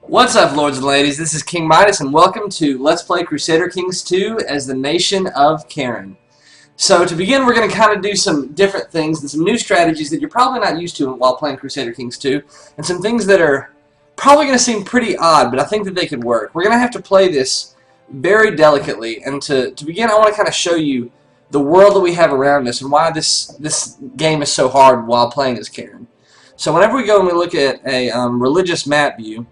What's up, lords and ladies? This is King Midas, and welcome to Let's Play Crusader Kings 2 as the Nation of Karen. So to begin, we're going to kind of do some different things and some new strategies that you're probably not used to while playing Crusader Kings 2, and some things that are probably going to seem pretty odd, but I think that they could work. We're going to have to play this very delicately, and to begin, I want to kind of show you the world that we have around us and why this game is so hard while playing as Karen. So whenever we go and we look at a religious map view,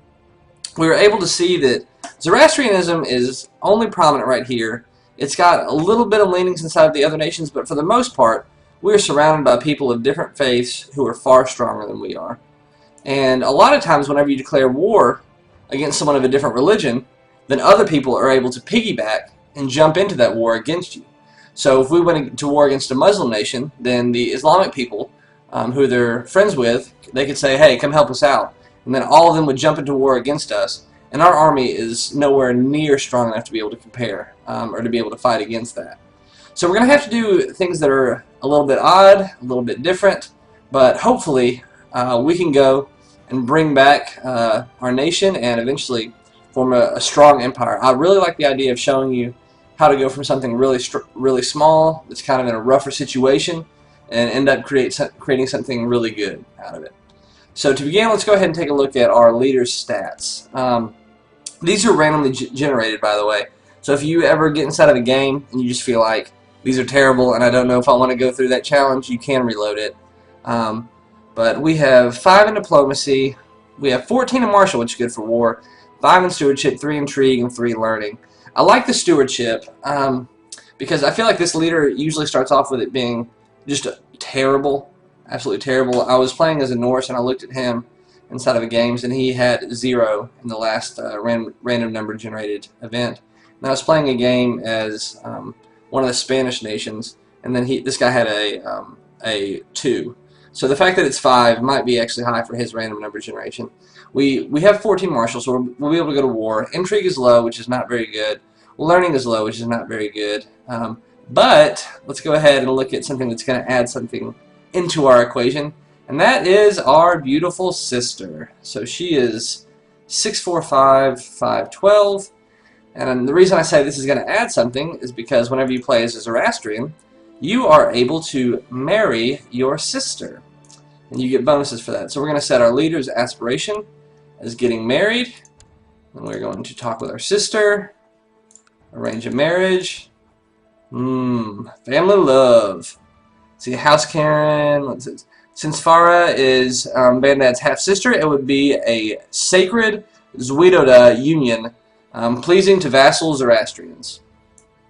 we were able to see that Zoroastrianism is only prominent right here. It's got a little bit of leanings inside of the other nations, but for the most part, we are surrounded by people of different faiths who are far stronger than we are. And a lot of times, whenever you declare war against someone of a different religion, then other people are able to piggyback and jump into that war against you. So if we went to war against a Muslim nation, then the Islamic people, who they're friends with, they could say, hey, come help us out. And then all of them would jump into war against us, and our army is nowhere near strong enough to be able to compare, or to be able to fight against that. So we're going to have to do things that are a little bit odd, a little bit different, but hopefully we can go and bring back our nation and eventually form a strong empire. I really like the idea of showing you how to go from something really small that's kind of in a rougher situation and end up creating something really good out of it. So to begin, let's go ahead and take a look at our leader's stats. These are randomly generated, by the way. So if you ever get inside of a game and you just feel like these are terrible and I don't know if I want to go through that challenge, you can reload it. But we have 5 in diplomacy, we have 14 in martial, which is good for war, 5 in stewardship, 3 intrigue, and 3 learning. I like the stewardship because I feel like this leader usually starts off with it being just terrible. Absolutely terrible. I was playing as a Norse and I looked at him inside of a games and he had 0 in the last random number generated event. And I was playing a game as one of the Spanish nations, and then this guy had a 2. So the fact that it's 5 might be actually high for his random number generation. We have 14 martial, so we'll be able to go to war. Intrigue is low, which is not very good. Learning is low, which is not very good. But let's go ahead and look at something that's going to add something into our equation, and that is our beautiful sister. So she is 6'4", 5'12", and the reason I say this is going to add something is because whenever you play as a Zoroastrian, you are able to marry your sister, and you get bonuses for that. So we're going to set our leader's aspiration as getting married, and we're going to talk with our sister, arrange a marriage, family love. See, House Karen, since Farah is Bandad's half-sister, it would be a sacred Zwidoda union, pleasing to vassal Zoroastrians.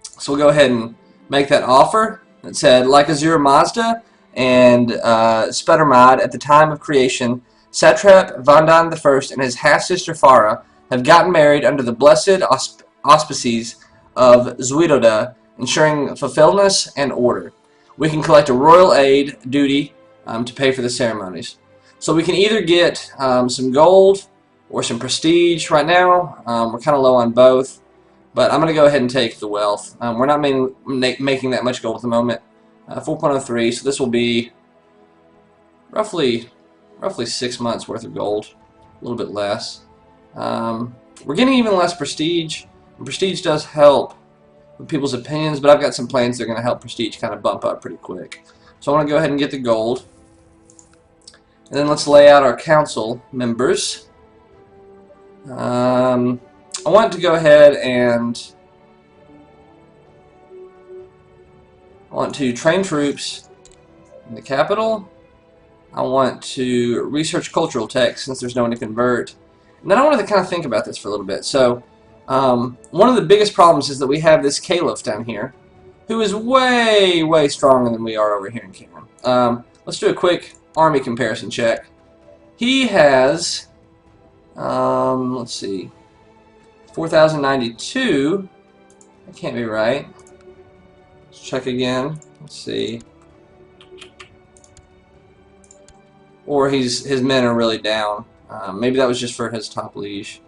So we'll go ahead and make that offer. It said, like Azura Mazda and Sputtermod at the time of creation, Satrap Vandan I and his half-sister Farah have gotten married under the blessed auspices of Zwidoda, ensuring fulfillment and order. We can collect a royal aid duty to pay for the ceremonies. So we can either get some gold or some prestige. Right now, we're kind of low on both, but I'm going to go ahead and take the wealth. We're not making that much gold at the moment. 4.03, so this will be roughly 6 months worth of gold, a little bit less. We're getting even less prestige, and prestige does help with people's opinions, but I've got some plans that are going to help prestige kind of bump up pretty quick. So I want to go ahead and get the gold. And then let's lay out our council members. I want to go ahead and I want to train troops in the capital. I want to research cultural texts since there's no one to convert. And then I wanted to kind of think about this for a little bit. So one of the biggest problems is that we have this Caliph down here who is way stronger than we are over here in Karen. Let's do a quick army comparison check. He has, let's see, 4,092. That can't be right. Let's check again. Let's see. Or his men are really down. Maybe that was just for his top liege.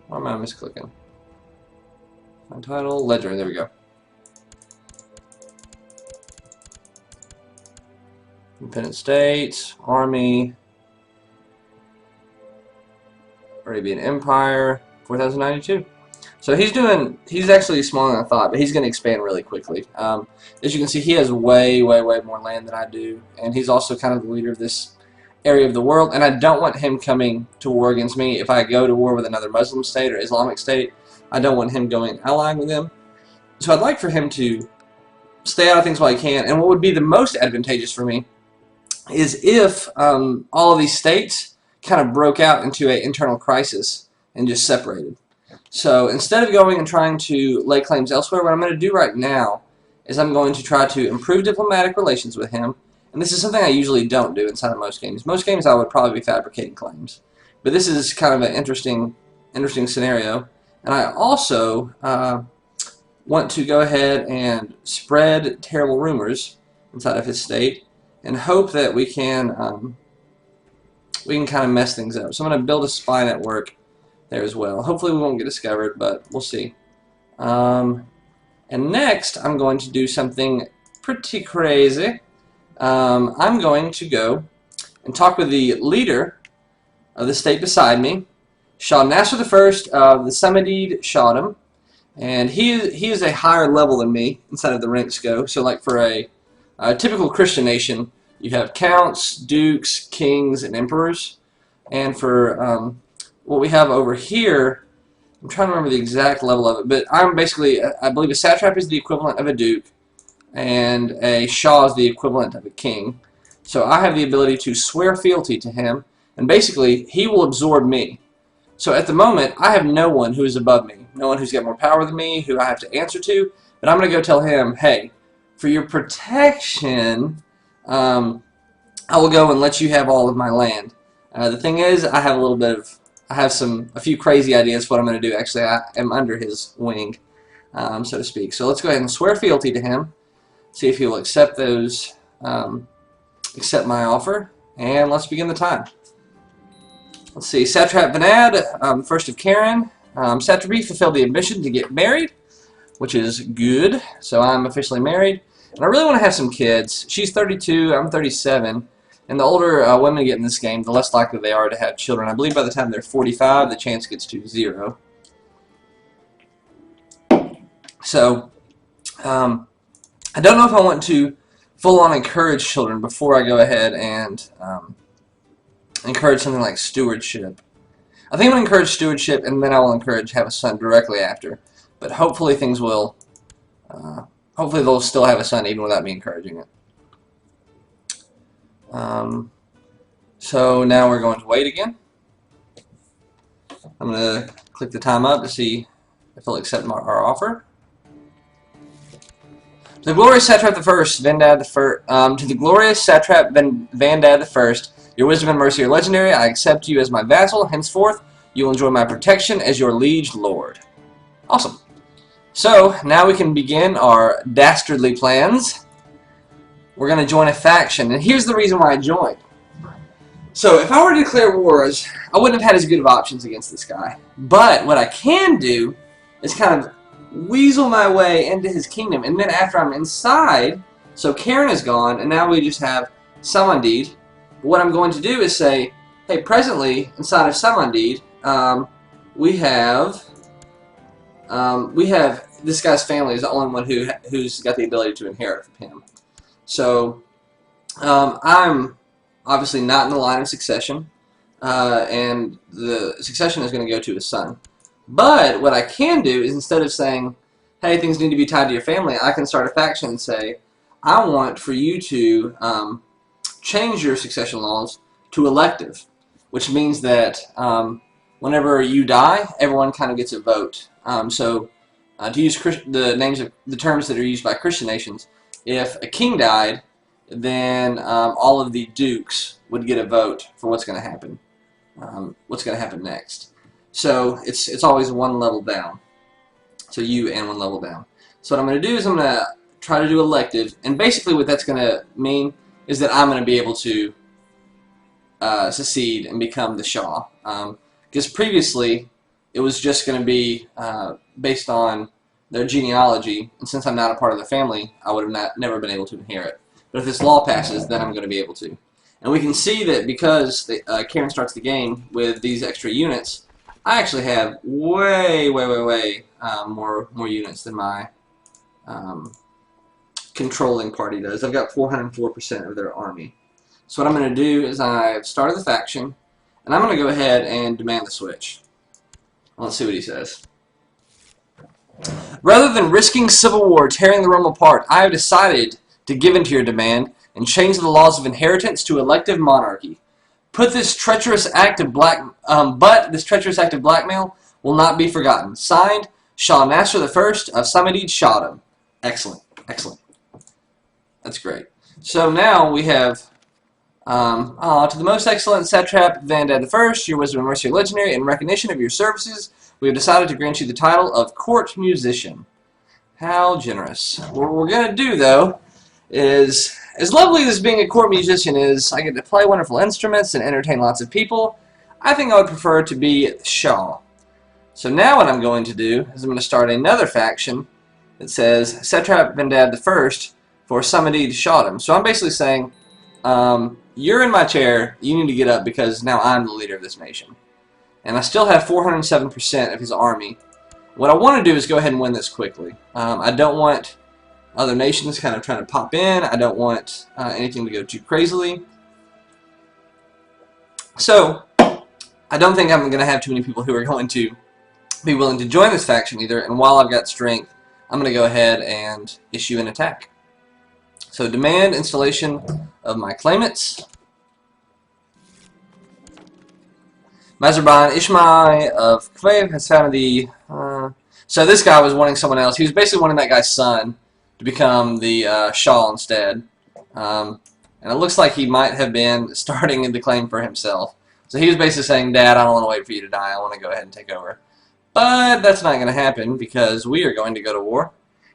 Why am I misclicking? My title, ledger, there we go. Independent States, Army, Arabian Empire, 4,092. So he's actually smaller than I thought, but he's going to expand really quickly. As you can see, he has way more land than I do, and he's also kind of the leader of this area of the world, and I don't want him coming to war against me. If I go to war with another Muslim state or Islamic state, I don't want him going allying with them. So I'd like for him to stay out of things while he can, and what would be the most advantageous for me is if all of these states kind of broke out into an internal crisis and just separated. So instead of going and trying to lay claims elsewhere, what I'm going to do right now is I'm going to try to improve diplomatic relations with him. And this is something I usually don't do inside of most games. Most games I would probably be fabricating claims. But this is kind of an interesting scenario. And I also want to go ahead and spread terrible rumors inside of his state and hope that we can kind of mess things up. So I'm going to build a spy network there as well. Hopefully we won't get discovered, but we'll see. And next I'm going to do something pretty crazy. I'm going to go and talk with the leader of the state beside me, Shah Nasser I of the Samanid Shahdom, and he is a higher level than me inside of the ranks go. So like for a typical Christian nation, you have counts, dukes, kings, and emperors. And for what we have over here, I'm trying to remember the exact level of it, but I'm basically, I believe a satrap is the equivalent of a duke, and a shah is the equivalent of a king. So I have the ability to swear fealty to him, and basically he will absorb me. So at the moment, I have no one who is above me, no one who's got more power than me, who I have to answer to, but I'm going to go tell him, hey, for your protection, I will go and let you have all of my land. The thing is, I have a few crazy ideas for what I'm going to do. Actually, I am under his wing, so to speak. So let's go ahead and swear fealty to him. See if he will accept those, accept my offer, and let's begin the time. Let's see, Satrap Vanad, first of Karen. Satrapy fulfilled the ambition to get married, which is good. So I'm officially married, and I really want to have some kids. She's 32, I'm 37. And the older women get in this game, the less likely they are to have children. I believe by the time they're 45, the chance gets to 0. So, I don't know if I want to full-on encourage children before I go ahead and encourage something like stewardship. I think I'm going to encourage stewardship, and then I will encourage have a son directly after. But hopefully things will, hopefully they'll still have a son even without me encouraging it. So now we're going to wait again. I'm going to click the time up to see if they'll accept our offer. To the glorious satrap the first, Vandad the first. To the glorious satrap Vandad the first, your wisdom and mercy are legendary. I accept you as my vassal. Henceforth, you will enjoy my protection as your liege lord. Awesome. So now we can begin our dastardly plans. We're going to join a faction, and here's the reason why I joined. So if I were to declare wars, I wouldn't have had as good of options against this guy. But what I can do is kind of weasel my way into his kingdom, and then after I'm inside, so Karen is gone, and now we just have Samandid. What I'm going to do is say, hey, presently inside of Samandid, we have this guy's family is the only one who's got the ability to inherit from him. So I'm obviously not in the line of succession, and the succession is going to go to his son. But what I can do is, instead of saying, hey, things need to be tied to your family, I can start a faction and say, I want for you to change your succession laws to elective, which means that whenever you die, everyone kind of gets a vote. To use the terms that are used by Christian nations, if a king died, then all of the dukes would get a vote for what's going to happen. What's going to happen next? So it's always one level down. So you and one level down. So what I'm going to do is I'm going to try to do elective, and basically what that's going to mean is that I'm going to be able to secede and become the Shah. Because previously it was just going to be based on their genealogy, and since I'm not a part of the family, I would have never been able to inherit. But if this law passes, then I'm going to be able to. And we can see that because Karen starts the game with these extra units, I actually have way more units than my controlling party does. I've got 404% of their army. So what I'm going to do is I've started the faction, and I'm going to go ahead and demand the switch. Let's see what he says. Rather than risking civil war tearing the realm apart, I have decided to give in to your demand and change the laws of inheritance to elective monarchy. But this treacherous act of blackmail will not be forgotten. Signed, Shah Nasser I of Samadid Shahdam. Excellent, excellent. That's great. So now we have, to the most excellent satrap Vandad I, your wisdom and mercy are legendary. In recognition of your services, we have decided to grant you the title of court musician. How generous. What we're going to do, though, is, as lovely as being a court musician is, I get to play wonderful instruments and entertain lots of people, I think I would prefer to be Shah. So now what I'm going to do is I'm going to start another faction that says Satrap Vendad I for Samadid Shahdam. So I'm basically saying, you're in my chair, you need to get up because now I'm the leader of this nation. And I still have 407% of his army. What I want to do is go ahead and win this quickly. I don't want other nations kind of trying to pop in. I don't want anything to go too crazily. So, I don't think I'm going to have too many people who are going to be willing to join this faction either. And while I've got strength, I'm going to go ahead and issue an attack. So, demand installation of my claimants. Mazarban Ishmael of Kvev has found the... so this guy was wanting someone else. He was basically wanting that guy's son to become the Shah instead. And it looks like he might have been starting to claim for himself. So he was basically saying, Dad, I don't want to wait for you to die. I want to go ahead and take over. But that's not going to happen because we are going to go to war.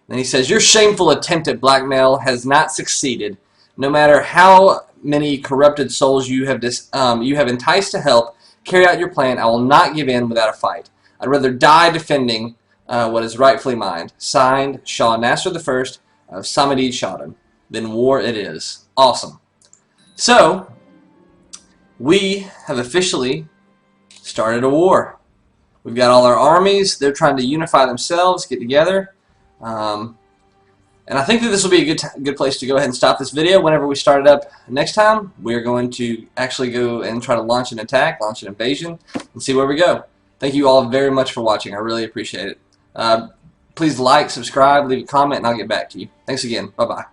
And he says, your shameful attempt at blackmail has not succeeded. No matter how many corrupted souls you have enticed to help carry out your plan, I will not give in without a fight. I'd rather die defending what is rightfully mine. Signed, Shah Nasser I of Samadid Shahdam. Then war it is. Awesome. So, we have officially started a war. We've got all our armies. They're trying to unify themselves, get together. And I think that this will be a good place to go ahead and stop this video. Whenever we start it up next time, we're going to actually go and try to launch an attack, launch an invasion, and see where we go. Thank you all very much for watching. I really appreciate it. Please like, subscribe, leave a comment, and I'll get back to you. Thanks again. Bye-bye.